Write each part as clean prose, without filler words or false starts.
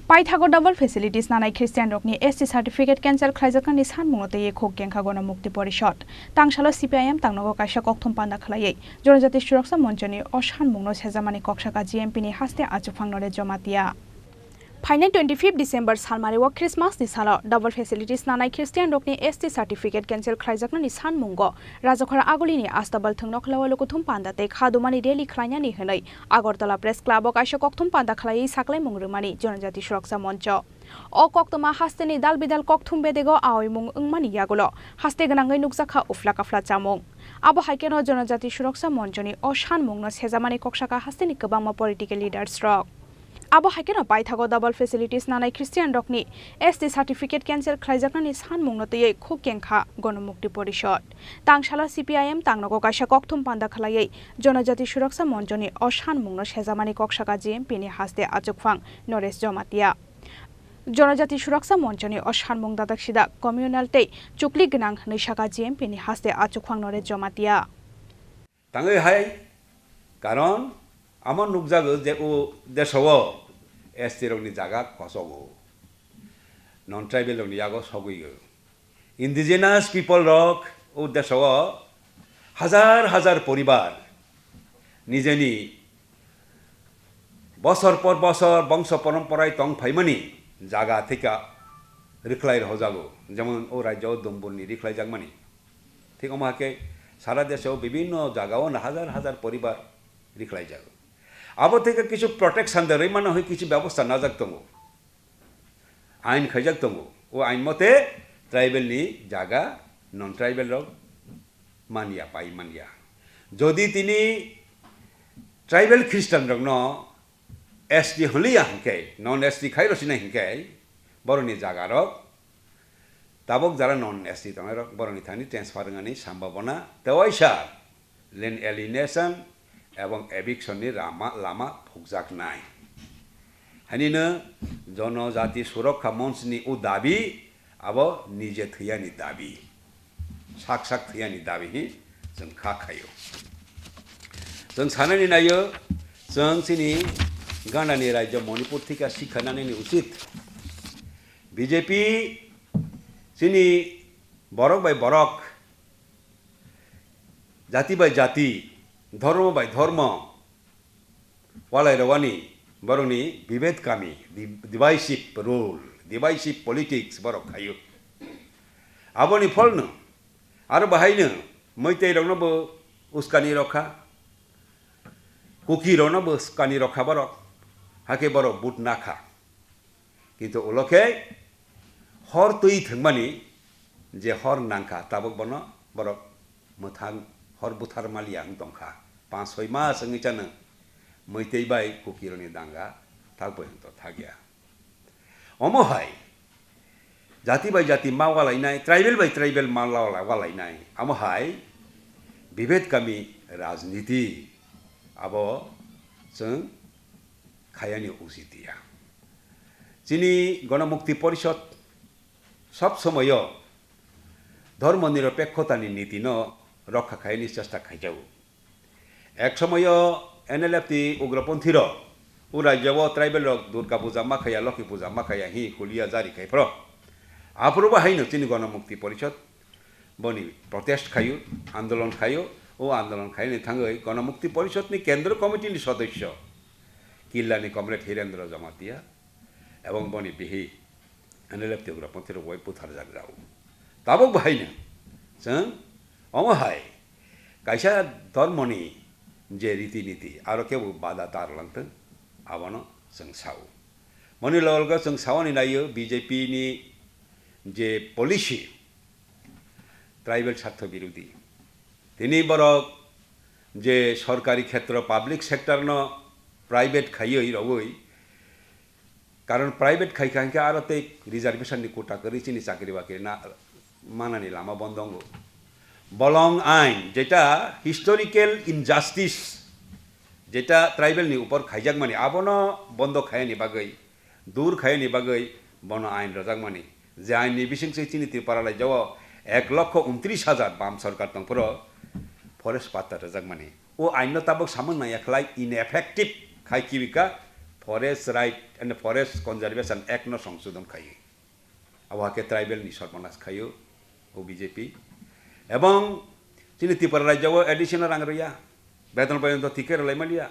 Paithago double facilities nanai Christian Rokni ST certificate cancel Khlaijaknani Sanmungno te Khuk Khengkha Mukti Porishod Tangshala CPIM Tangnogo Kaisa Kokthum Panda Khlaiye Jonojati Suraksa Monchoni o Sanmungno Sejamani Kokshaka GMP ni haste achukfangnore jomatia Final 25 December Salmari wa Christmas ni sala double facilities nanai Christian Rokni ST certificate cancel Khlaijaknani Sanmungo Rajokhara Agolini Astabal Thungnok Lawalokuthum Panda te Khadumani Rally Khlainani Henai Agartala Press Club Kaisa Kokthum Panda Khlai Saklai Mungrumani Jonojati Suraksa Moncho O Koktoma Hasteni Dal Bidal Kokthum Bedego Awimung Ungmani Yagulo Haste Ganangai Nukzakha Uflakafla Chamung Abo Haikeno Jonojati Suraksa Monchoni o Sanmungno Sejamani Kokshaka Hasteni Kabangma political leaders rock Abo Haikeno Paithago double facilities nanai Christian Rokni ST certificate cancel Khlaijaknani Sanmungno te Khuk Khengkha Mukti Porishod Tangshala CPIM Tangnogo Kaisa Kokthum Panda Khlaiye Jonojati Suraksa Monchoni o Sanmungno Sejamani Kokshaka GMP ni haste achukfang Nores Jomatia Jonojati Suraksa Monchoni o Sanmung Dadaksida communal te Chukli Gnang Nishaka GMP ni haste achukfang Nores Jomatia Tangai hai karon Amon nukjago je o deshawo ST rokni jaga kosogo non-tribal rokni jaga soguigo indigenous people rok o deshawo হাজার পরিবার নিজেনি বছর পর বছর বংশ পরম্পরায় তং ফাইমানি জায়গা থেকে রিখলাই হজাগো যেমন ও রাজ্য দম্বুনি রিখলাই জাগমানি ঠিক আমাকে সারা দেশেও বিভিন্ন জায়গাও হাজার পরিবার রিখলাই যাগো আবো থেকে কিছু প্রটেকশন দেয় মানে হয় কিছু ব্যবস্থা না জাগতঙ্গো আইন খাইজাগতঙ্গো ও আইন মতে ট্রাইবেল নি জায়গা নন ট্রাইবেল রক মানিয়া পাই মানিয়া যদি তিনি ট্রাইবেল খ্রিস্টান রক ন এসটি হলিয়া হিংকে নন এসটি খাইরসিনা হিংকে বরনি জায়গা রক তাবক যারা নন এসটি তং রক বরনি থানি ট্রান্সফার গানি সম্ভাবনা তেওয়াইসা ল্যান্ড এলিনেশন এবং এভিকশননি লামা ফুকজাক নাই হানিনো জনজাতি সুরক্ষা মঞ্চনি ও দাবি আবো নিজে থৈয়ানি দাবি সাক থৈয়ানি দাবি जों खाखायो जों साननानै नायो जों जोंनि गानानि रायजो मणिपुर थिका सिखानानै उचित बिजेपि जोंनि बरक बाय बरक जाति बाय जाति धर्म बाय धर्म वालाय रवानी बरनि विभेद कामी डिवाइसिव रूल डिवाइसिव पॉलिटिक्स बरक खायो आबोनि फलनो आरो बाहायनो मैतै रंनबो उस्कानि रखा कुकी रंनबो उस्कानि रखा बरक हाके बरक बुट नाखा किन्तु उलखे हर तुई थंमानि जे हर नांखा ताबक बनो बरक मोथां हर बुथार मालिया दंखा 5-6 मास अंगिचानो मैतै बाय कुकी रनि दांगा थागबो तो थागिया अमहाय जाति बाय जाति मा वालायनाय ट्राइबल बाय ट्राइबल मा वालायनाय अमहाय विभेद कामी राजनीति आबो जों खायानि उचितिया जोंनि गणमुक्ति परिषद सब समय धर्म निरपेक्षतानि नीति न रक्षा खायनि चेष्टा खायजाव एक समय एनएलएफटी उग्रपन्थी र उ राज्यव ट्राइबल दुर्गा पूजा माखाया लक्ष्मी पूजा माखाया हि कुलिया जारी खायफ्र आफुरबो हायनो जोंनि गणमुक्ति परिषद बनी प्रोटेस्ट खायो आंदोलन खायो ओ आंदोलन खायनि थाङै गणमुक्ति परिषदनि केंद्र कमिटिनि सदस्य किल्लानि कमरेड हिरेन्द्र जमातिया एवं बनी बिहि एनएलएफटी उग्रपन्थी र वय पुथार जाग्राव ताबो बाहायनो जों अमहाय कायसा धर्मनि जे रीति नीति आरो केबो बाधा तारलांथों आबानो जों साव मनि ललगा जों सावनि नायो बीजेपी नि जे पलिसि ट्राइबल स्वार्थ विरोधी तिनी बरक जे सरकारी क्षेत्र पाब्लिक सेक्टर न प्राइवेट खाइयो रवै कारण प्राइवेट खाइखांखे आरो ते रिजर्वेशन नि कोटा करि चिनि चाकरी बाकरी ना मानानि लामा बन्दंगो बलं आइन जेटा हिस्टोरिकल इनजास्टिस जेटा ट्राइबल नि ऊपर खाइजाक माने आबनो बन्द खायनि बागै दूर खायनि बागै बनो आइन रजाक माने जे आइननि बिसिंसै चिनि त्रिपुरालाय जाव 1,29,000 बाम सरकार तंफोर फरेस्ट पाता रजाक माने ओ आइन ताबक सामन नायाखलाय इनएफेक्टिव खाइकिबिका forest right and forest conservation act নো সংশোধন খাইয়ে আবহাকে ট্রাইবেল নি সর্বনাশ খাইও ও বিজেপি এবং চিনি ত্রিপুরা রাজ্যও এডিশনাল রাং রইয়া বেতন পর্যন্ত থিকে রলাইমালিয়া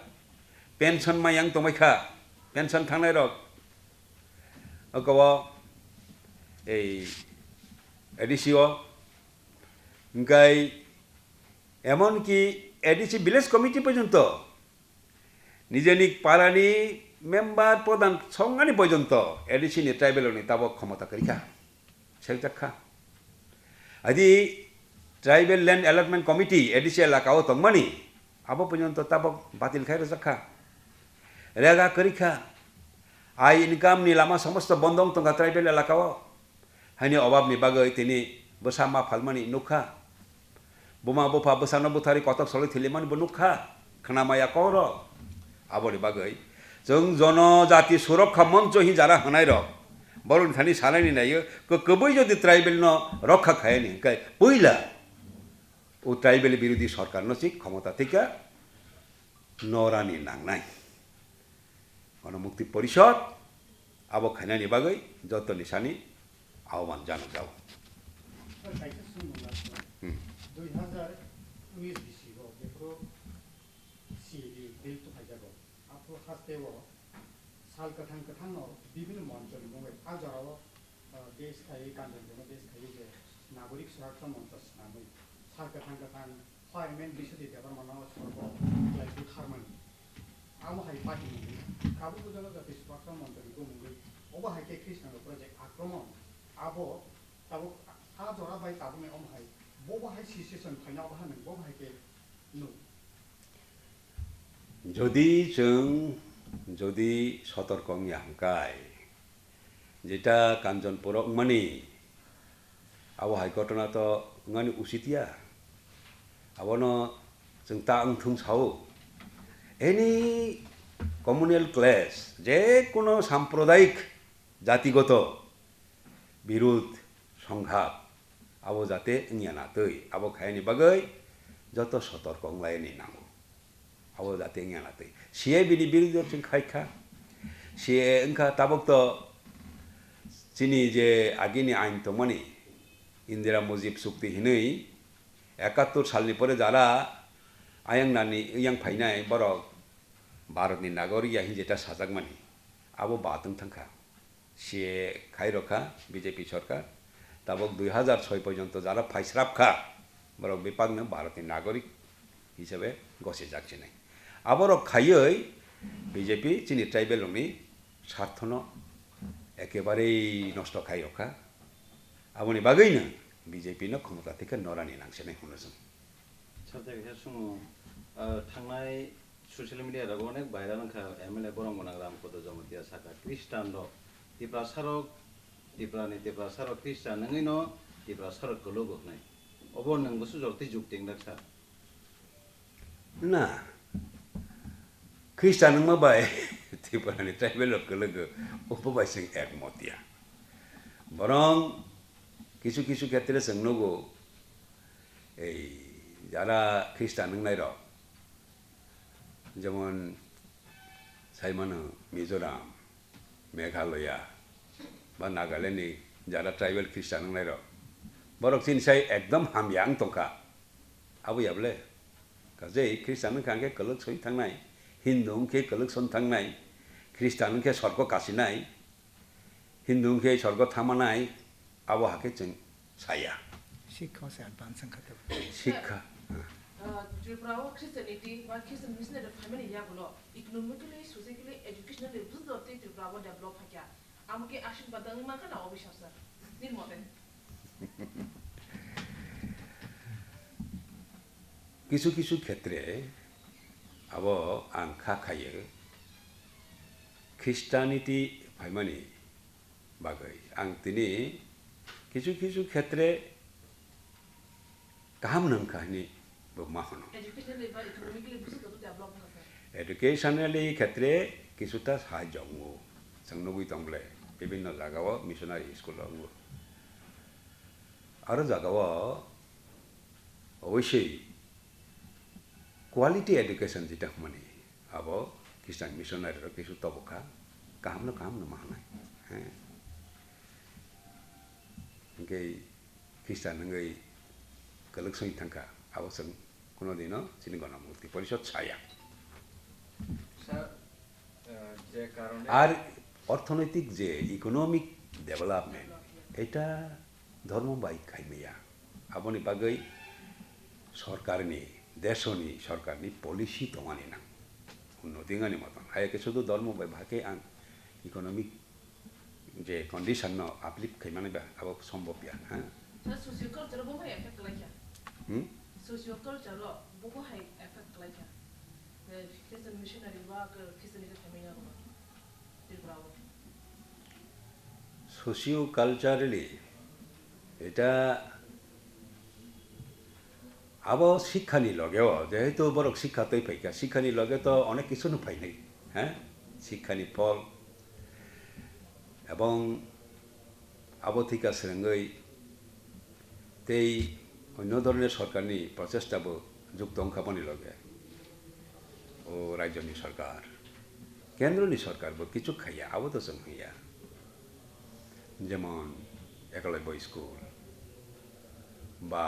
পেনশন মায়াং তমাইখা পেনশন থাंनाय রক অকব এই এডিসিও গাই এমনকি এডিসি ভিলেজ কমিটি পর্যন্ত নিজেনি পাড়ানি মেম্বার প্রধান সংগানি পর্যন্ত এডিসিনি ট্রাইবেলনি তাবক ক্ষমতা করিখা সেজাখা আদি tribal land allotment committee ADC এলাকাও তংমানি আবো পর্যন্ত তাবক বাতিল খাই রজাখা রেগা করিখা আই ইনকাম নি লামা সমস্ত বন্ধং তঙ্গা ট্রাইবেল এলাকাও হাইনি অভাবনি বাগৈ তিনি বসামা ফালমানি নুখা বুমা বুফা বসানো বুথারি কতক সলে থিলিমানি বনুখা খানামায়া কর আবরি বাগৈ जों जनजाति सुरक्षा मंच ही जारा हनाय रक बरन थानी सालायनि नायो कबै जदि ट्राइबेल न रक्षा खायनि काय पहिला ও ট্রাইবেল বিরোধী সরকার নসি ক্ষমতা থেকে নরানি নাংনাই গণমুক্তি পরিষদ আবো খাইনানি বাগৈ যত নিশানি আহ্বান জানো যাও 2019 बिसिगो बेफोरो सिएडि बिल तो फाइजागो आपो हास्तेवो साल कथां कथांनो विभिन्न मन्त्रनि मुङै आजाराव देश खायै कान्जनजों देश खायै जे नागरिक सुरक्षा मन्त्र नामै साल कथां कथां पार्लियामेन्ट बिसुदि देबर मानाव सरब लाइकु खारमानि आमो हाय पार्टी मुङै काबु बुजानो जाति सुरक्षा मन्त्रनि मुङै अबा हायके कृष्ण प्रोजेक्ट आक्रमण आबो ताबो आजारा बाय ताबुमे अम हाय बबाहाय सिचुएसन फाइनाव बाहानो बबाहायके नु যদি সতর্ক হাঙ্কায় যেটা কাঞ্চনপুর মানে আবহাওয়া ঘটনা তো মানে উচিতিয়া আবনো जों তা Thuong Sao any communal class যে কোনো সাম্প্রদায়িক জাতিগত বিরোধ সংঘাত আবো যাতে ইয়া তৈ আবো খায়নি বাগৈ যত সতর্ক লাইনি নাও আবো যাতে ইয়া তৈ সিয়ে বিনি বিরোধী जों খাইখা সিয়ে ওংখা তাবক তো চিনি যে আগিনি আইন তো মানে ইন্দিরা মুজিব চুক্তি হিनै 71 সালनि পরে যারা আয়াংনানি ইয়াং ফাইনাय বরক भारतनि नागरिक याहि जेटा साजाक मानि आबो बातों थांखा सिए खायरखा बीजेपी सरकार ताबक 2006 पर्यंत जारा फाइस्राबखा बरक विपागनो भारतनि नागरिक हिसाबै गसे जागसिनाय आबरक खायै बीजेपी चिनि ट्राइबेलनि स्वार्थनो एकेबारे नष्ट खायरखा आबनि बागैनो बीजेपी नो क्षमता थेके नरानि नांसिनाय होनोसों साबजेक्ट हे सुङो थांनाय ससियेल मिडिया राव अनेक भाइराल नखा एमएलए बरं गनां राम कद जमतिया साका क्रिस्टान रो तिप्रा सारक क्रिस्टान नङैनो तिप्रा सारक को लोगो नाय अबो नंगो सुजरति जुक्तिं दाखसा ना क्रिस्टान नंमा बाय तिप्रानि ट्राइबेल को लोगो उपबायसिं एकमतिया बरं কিছু কিছু ক্ষেত্রে जोंनोगो এই যারা খ্রিস্টান नंनाय रो যেমন সাইমানো মিজোরাম মেঘালয়া বা নাগাল্যান্ডनि যারা ট্রাইবেল খ্রিস্টাन नंनाय रो बरक सिनसाय एकदम हामयां तंखा आबैयाबले गाजै ख्रिस्टान नंखांके कलक सय थांनाय हिन्दुंखे कलक सन थांनाय ख्रिस्टानखे स्वर्ग कासिनाय हिन्दुंखे स्वर्ग थामानाय आबहाके जों साया शिक्षा से एडवांस संखते शिक्षा Tripura Christianity, but Christian missionary family yagulo, economically, socially, educationally, both of the Tripura develop haka. Amuke ashin badang makana obishasa. Din moten. কিছু কিছু ক্ষেত্রে আবো আং খাখাयो খ্রিস্টানিটি ফাইমানি বাগৈ आं दिनै কিছু কিছু ক্ষেত্রে गाहाम नंखानि माहोनो एडुकेशनली क्षेत्रे किछुटा साहाय्य दङो जोंनोबो दंले विभिन्न जागाव मिशनारि स्कुल दङो आरो जागाव अवश्य क्वालिटी एडुकेशन जेटा माने अब খ্রিস্টান মিশনারিরা কিছু তবকা কাহাম না মাহানায় হ্যাঁ ngay খ্রিস্টান ngay kalak soi thangka awasang kono dino chini gona murti porishod chaya যে কারণে আর অর্থনৈতিক যে ইকোনমিক ডেভেলপমেন্ট এটা ধর্মবাহী খাইমিয়া aboni bagai সরকারনি দেশনি সরকারনি পলিসি দঙানি না উন্নতিঙানি মতন আয়কে শুধু ধর্মবাহী ভাগে আং ইকোনমিক যে কন্ডিশন ন আপলিফ্ট খাইমানে বা আবক সম্ভব ইয়া হ্যাঁ socio culture bo hai effect laika socio culture ro bo hai effect laika Christian missionary work Christian family no Tripura socio culturally এটা আবো শিক্ষানি লগেও যেহেতু বড় শিক্ষাতেই পাইকা শিক্ষানি লগে তো অনেক কিছু পাই নাই হ্যাঁ শিক্ষানি ফল এবং আবথিকা শ্রেঙ্গই তেই অন্য ধরনের সরকারনি প্রচেষ্টাবো যুক্ত অংখাপনি লগে ও রাজ্যনি সরকার কেন্দ্রনি সরকার কিছু খাইয়া আবত সং হইয়া যেমন একলব্য স্কুল বা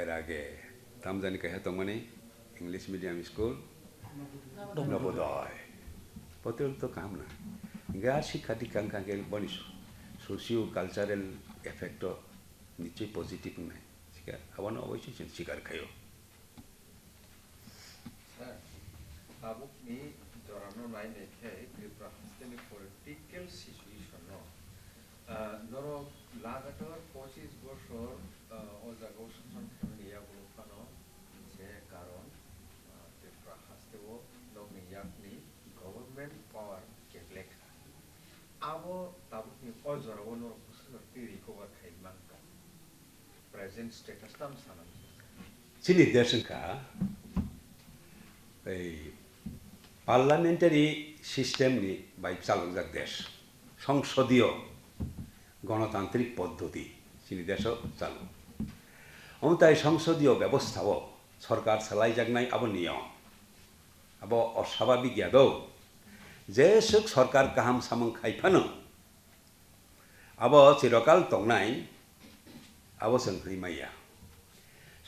এর আগে তামজানি কাহে তো মানে ইংলিশ মিডিয়াম স্কুল নবোদয় প্রতিরোধ তো কাম না গা শিক্ষা দীক্ষাঙ্কাকে বনিস সোশিও কালচারাল এফেক্ট নিশ্চয়ই পজিটিভ নাই শিকার আবার অবশ্যই শিকার খাইও স্যার আপনি জরানো নাই নেখে ত্রিপুরা হাস্তেনি পলিটিক্যাল সিচুয়েশন নর লাগাতার 25 বছর ও জায়গায় শাসন খামিয়া বলফানো যে কারণ ত্রিপুরা হাস্তেও লগনি ইয়াকনি গভর্নমেন্ট পাওয়ার কেবলেখা আবো তাবুকনি অজরাবো নর বছরটি রিকভার খাইমানকা প্রেজেন্ট স্ট্যাটাস তাম সানাম চিনি দেশনকা এই পার্লামেন্টারি সিস্টেমনি বাই চালকজাক দেশ সংসদীয় গণতান্ত্রিক পদ্ধতি চিনি দেশ চালু তাই সংসদীয় ব্যবস্থাও সরকার চালাইজাকনাই আবো নিয়ম আবো অস্বাভাবিক ইয়াদও যে সুখ সরকার কাহাম সামং খাইফানো আবো চিরকাল তংনাই আবো সংখ্রিমাইয়া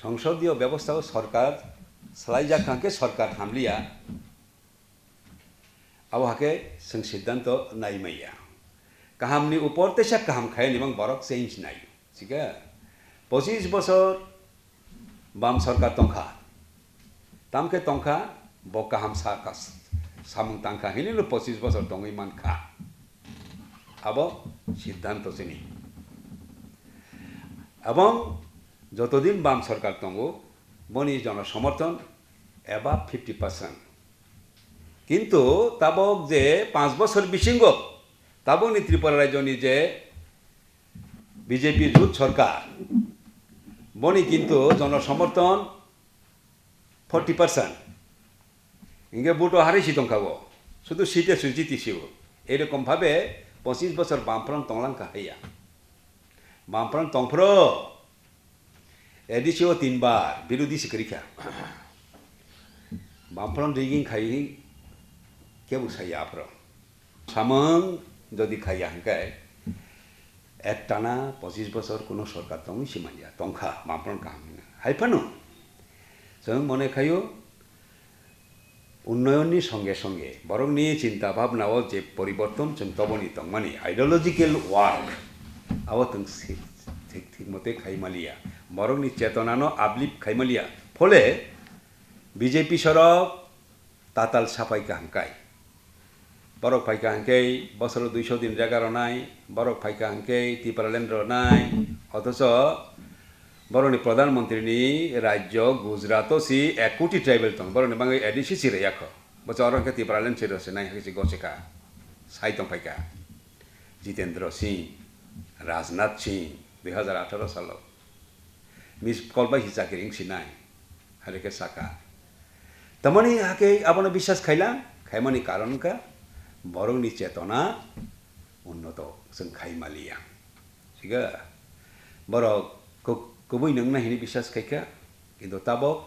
সংসদীয় ব্যবস্থাও সরকার চালাইজাকাকে সরকার হামলিয়া আবো হাকে जों সিদ্ধান্ত নাইমাইয়া কাহামনি উপর তেসা কাহাম খায় এবং বরক চেঞ্জ নাই ঠিক আছে 25 বছর বাম সরকার তংখা তামকে তংখা ব কাহাম সাকাস সামং তাংখা হিনিল 25 বছর দঙ্গই মান খা আবো সিদ্ধান্ত চিনি এবং যতদিন বাম সরকার তঙ্গো বনি জনসমর্থন এবা 50% কিন্তু তাবক যে 5 বছর বিশিঙ্গ তাবনি ত্রিপুরা রাজ্যনি যে বিজেপি জোট সরকার বনি কিন্তু জনসমর্থন 40% ইংগে বুটো হারিছি তংখাবো শুধু সিটে সুজিতিছিও এরকম ভাবে 25 বছর বামফ্রন্ট তংলাঙ্কা হইয়া বামফ্রন্ট তংফ্রো এডিসিও 3 বার বিরোধী সিকরিখা বামফ্রন্ট রিগিং খাই কেবু সাইয়া আফ্রো সামং যদি খাইয়া হাঙ্কায় একটানা 25 বছর কোনো সরকার তংই সিমাইয়া তংখা বামফ্রন্ট কাহাম হাইফানো जों মনে খাইও উন্নয়ননি সঙ্গে সঙ্গে বরং নিয়ে চিন্তা ভাবনাও যে পরিবর্তন जों তবনি তংমানি আইডিওলজিক্যাল ওয়ার্ক আবো তোं ঠিক ঠিক মতে খাইমালিয়া বরংনি চেতনানো আবলিপ খাইমালিয়া ফলে বিজেপি সরক তাতাল সাফাই কাহাঙ্কাই বরক ফাইকা হাঙ্কেই বছর 200 দিন জায়গার নাই বরক ফাইকা হাঙ্কেই ত্রিপুরাল্যান্ডর নাই অথচ বরনি প্রধানমন্ত্রীনি রাজ্য গুজরাট সি 1 কোটি ট্রাইবেল তং বরনি বাঙ্গাই এডিসি সিরে ইয়াখ বছর অরঙ্কে ত্রিপুরাল্যান্ড সিরছে নাই হাকিসি গছেকা সাইতং ফাইকা জিতেন্দ্র সিং রাজনাথ সিং 2018 সাল মিস কলবাই হিসাকিরিং সিনাই হারেকে সাকা তমনি হাকে আপন বিশ্বাস খাইলা খাইমানি কারণকা বরংনি চেতনা উন্নত जों খাইমালিয়া ঠিক আছে বরক কবই নংনা হিনি বিশ্বাস খাইকা কিন্তু তাবক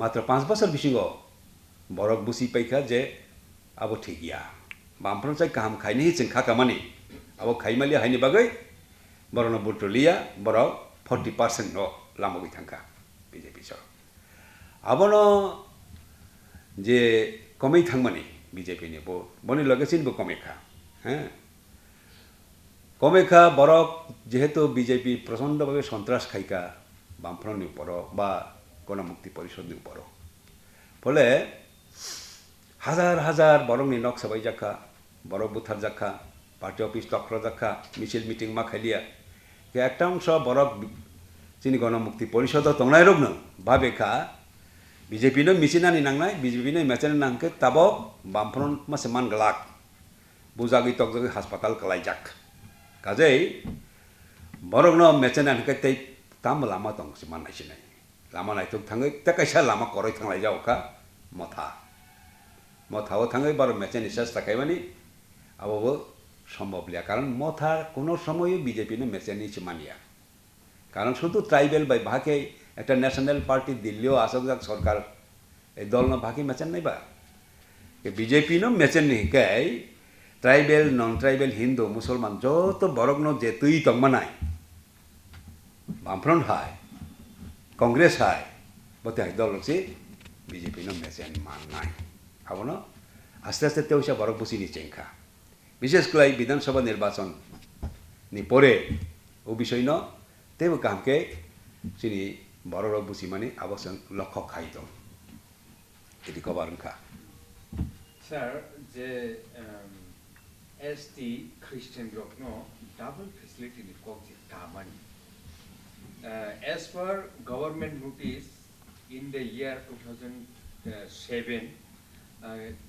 মাত্র 5 বছর বিসিঙ্গ বরক বুসি পাইকা যে abo thigia bamphron sai kam khaini ching kha kamani abo khaimali haini bagai borono butulia boro 40% no lamogui thangka BJP so abono je komei thangmani BJP ni bo boni logesin bo komekha komekha borok jehetu BJP প্রচন্ড ভাবে সন্ত্রাস খাইকা বামফ্রন্টনি উপর বা গণমুক্তি পরিষদনি উপর ফলে হাজার হাজার বরংনি knock সবাই জাখা বরক বুথার জাখা পার্টি অফিস দখল জাখা মিছিল মিটিং মা খাইলিয়া কে একটা অংশ বরক চিনি গণমুক্তি পরিষদ তংনাই রোগ নং ভাবেখা BJP no misinani nangnai BJP no mechan nangke tabok bamfront mase man galak bujagi tokjagi hospital Khlaijak kajei borok no mechan nangke tei tam lama tong siman nai sinai lama nai tok thangai ta kaisa lama koroi thanglai jau ka motha o thangai bor mechan isas takaimani abo সম্ভব লিয়া কারণ মথা কোনো সময় BJP no mechan ni simania কারণ শুধু tribal by ভাকে একটা national party দিল্লিও আসক যাক সরকার এই দল না ভাকি মেচেন নাই বা BJP no মেচেন নি কাই ট্রাইবেল নন ট্রাইবেল হিন্দু মুসলমান যত বরগ্ন যে তুই তংমানাই বামফ্রন্ট হাই কংগ্রেস হাই বতে হাই দল লছি BJP no মেচেন মান নাই আবনো আস্তে আস্তে তেউসা বরক বসি নি চেংখা বিশেষ করে বিধানসভা নির্বাচন নি পরে ও বিষয় ন তেও কামকে চিনি বড় বুঝি মানে আবশ্যক লক্ষ্য খাইত এটি কবার খা স্যার যে এসটি খ্রিস্টান রকন ডাবল ফেসিলিটি নি কক যে কামানি as per government notice in the year 2007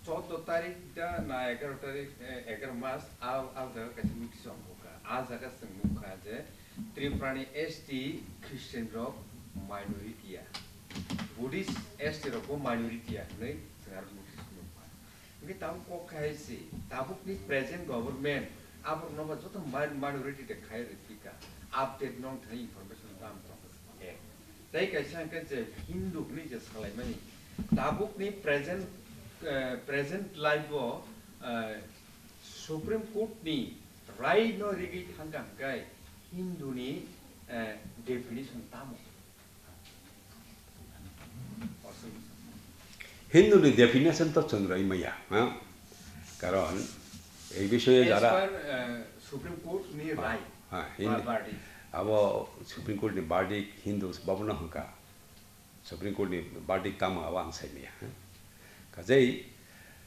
14 তারিখ da na 11 তারিখ 11 মাস আল জায়গা কাছে নোটিশ অঙ্কা আজ জায়গা মুখা যে ত্রিপুরানি এসটি খ্রিস্টান rock minority ya Buddhist este roko minority ya nei sangar notice no pa ngi tam ko khai si tabuk ni present government abuk no ba joto minority de khai rika update nong thai information tam to ek tai ka sang ka je hindu ni je salai mani tabuk ni present life o supreme court ni right no rigi thangam kai hindu ni definition tam Hindu definition তো চন্দ্রই মাইয়া কারণ এই বিষয়ে যারা supreme court নি রায় আবো supreme court নি Burdick Hindu বাবনা হকা supreme court নি বার্ডিক তাম আবাং সাইমিয়া কাজেই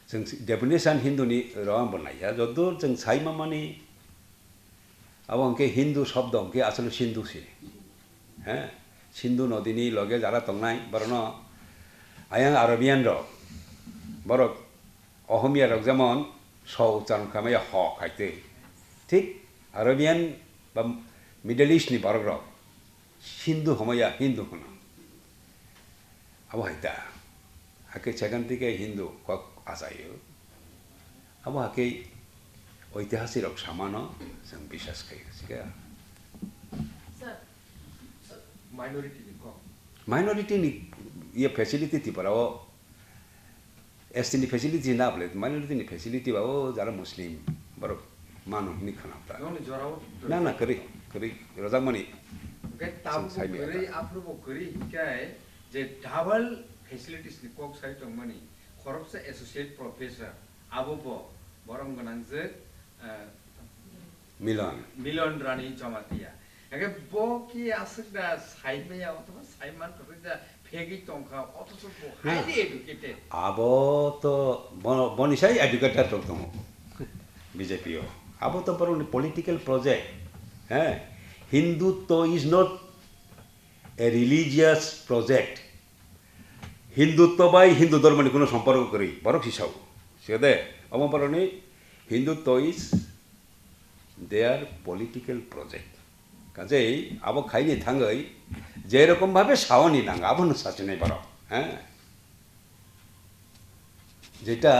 जों डेफिनेशन हिंदू नि रवां बनाया जदो जों साइमा माने अब अंके हिंदू शब्द अंके আসলে सिंधु से हैं सिंधु नदी नि लगे जारा तंगनाय बरनो आयां आरबियान रक बरक अहमिया रक जेमन स उच्चारण खालामो ह खायते ठीक आरबियान बा मिडल इस्ट नि बरक रक हिंदू हमया हिंदू होनो अब हायता हाके सेकेंड दिके हिंदू क आसायो अब हाके ऐतिहासिक रक सामानो जों বিশ্বাস खायो सिगा सर माइनॉरिटी नि ये फैसिलिटी थी पर वो एसटी नि फैसिलिटी ना बोले माइनॉरिटी नि फैसिलिटी बा वो जरा मुस्लिम बरो मानो नि खानाता ना ना करी रजामनी के ताबु करी अप्रूव करी काय जे डबल फैसिलिटीज नि कोक साइट मनी खरबसे एसोसिएट प्रोफेसर आबो बरम गनांजे मिलन रानी जमातिया एके बो की आसदा साइड में या अथवा साइमान करिदा फेगी तंखा अथस हाईली एजुकेटेड आबो तो बनिसाई एजुकेटेड रकम बीजेपी हो आबो तो पर पॉलिटिकल प्रोजेक्ट है Hindutva is not a religious project Hindutva बाय हिंदू धर्म नि कोनो सम्पर्क करी बरक हिसाब सेदे अमो परनि Hindutva is there political project কাজেই আবো খাইনি থাঙ্গই যে রকম ভাবে সাওনি নাং আবো সাচনে বড় হ্যাঁ যেটা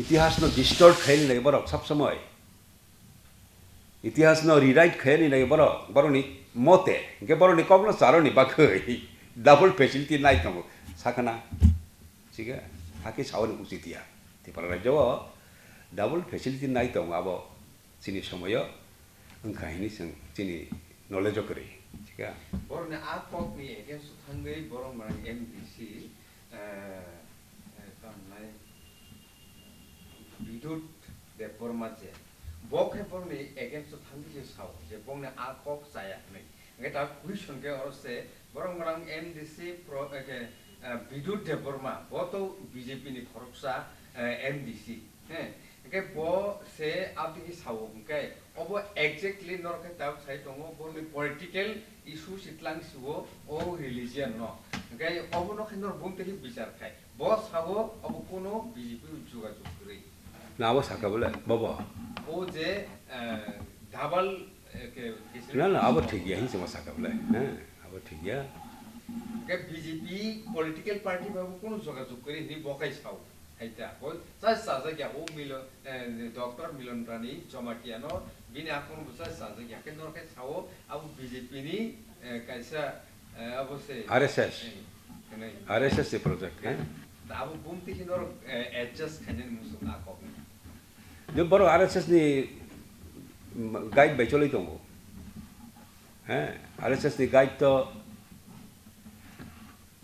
ইতিহাস ন ডিস্টর্ট খাইনি লাগে বড় সব সময় ইতিহাস ন রিরাইট খাইনি লাগে বড় বড়নি মতে কে বড়নি কখনো চারনি বাকই ডাবল ফ্যাসিলিটি নাই তম সাখানা ঠিক আছে হাকে সাওনি উচিত দিয়া Tripura राज्योआव double facility नाय दं आबो Chini समायाव ओंखायनो जों Chini knowledge करी ठीक है बरने आककनि एगेन्स्ट थांगै बरं मान MDC कामलाय बिदुत दे बरमाजे बखे बरनि एगेन्स्ट थांगै जे साव जे बंने आकक जाया नै गेटा क्वेश्चन के औरसे बरं मान MDC प्रो के बिदुत दे बरमा बतो बीजेपी नि खरकसा MDC हैं के बो से आबि साव के अब एक्जेक्टली नरके ताब साइ दङो बरनि पलिटिकल इशू सितलां सिवो ओ रिलिजियन न के अब न खनर बुंते हि बिचार खाय बो सावो अब कोनो बीजेपी जुगा जुगरै नाबो साकाबले बाबा ओ जे डाबल के ना अब ठीक है हिंसे साकाबले हैं अब ठीक है के बीजेपी पॉलिटिकल पार्टी बाबू कोनो जुगा जुगरै नि बकाय साव हाइता हो साजा क्या ओ मिलो डॉक्टर मिलन रानी जमाटियानो बिनि आखुन बुसा साजा क्या के नरके सावो अब बीजेपी नि कैसा अब से RSS से प्रोजेक्ट है अब बुमति कि नर एडजस्ट खने मुसु ना को जो बरो RSS नि गाइड बाय चलै दंगो हैं RSS नि गाइड तो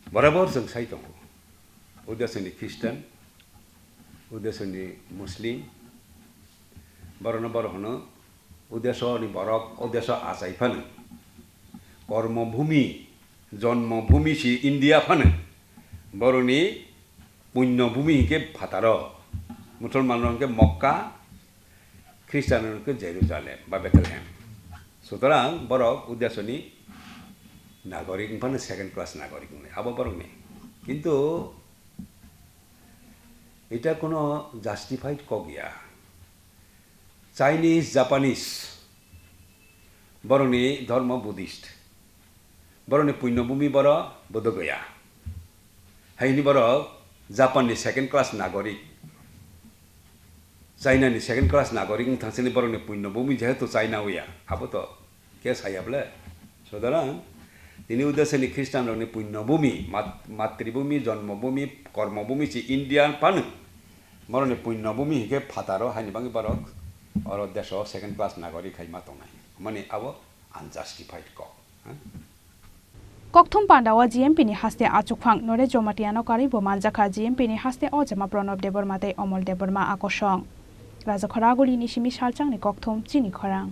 बराबर जों साइ दंगो उद्देश्यनि ख्रिस्टान उद्देश्यनि मुस्लिम बरनो बरहनो उद्देश्यनि बरक उद्देश्य आसाइफान कर्मभूमि जन्मभूमि सि इंडिया फान बरनि पुण्यभूमि के फातार मुसलमान के मक्का ख्रिस्टान के जेरुजालेम बा बेथलेहेम सुतरां बरक उद्देश्यनि नागरिक फान सेकेंड क्लास नागरिक अब बरकनि किन्तु এটা কোনো জাস্টিফাইড কগিয়া চাইনিজ জাপানিজ বরনি ধর্ম বুদ্ধিস্ট বরনি পুণ্যভূমি বড় বোধগয়া হাইনি বড় জাপাননি সেকেন্ড ক্লাস নাগরিক চাইনানি সেকেন্ড ক্লাস নাগরিক থাকসিনি বরনি পুণ্যভূমি যেহেতু চাইনা হইয়া আবো তো কে সাইয়াবলে সুতরাং তিনি উদ্দেশ্যে খ্রিস্টান পুণ্যভূমি মাতৃভূমি জন্মভূমি কর্মভূমি সি ইন্ডিয়ান পান মরণে পুণ্যভূমি হিকে ফাতারো হাইনি বাঙ্গি বারক আর দেশ সেকেন্ড ক্লাস নাগরিক হাইমা তংনাই মানে আবো আনজাস্টিফাইড ক ককথম পান্ডাওয়া GMP ni haste achukphang nore jomatiano kari bo manjaka GMP ni haste ojama pranab debormate omol deborma akosong raja khoraguli ni simi salchang ni kokthom Chini Khorang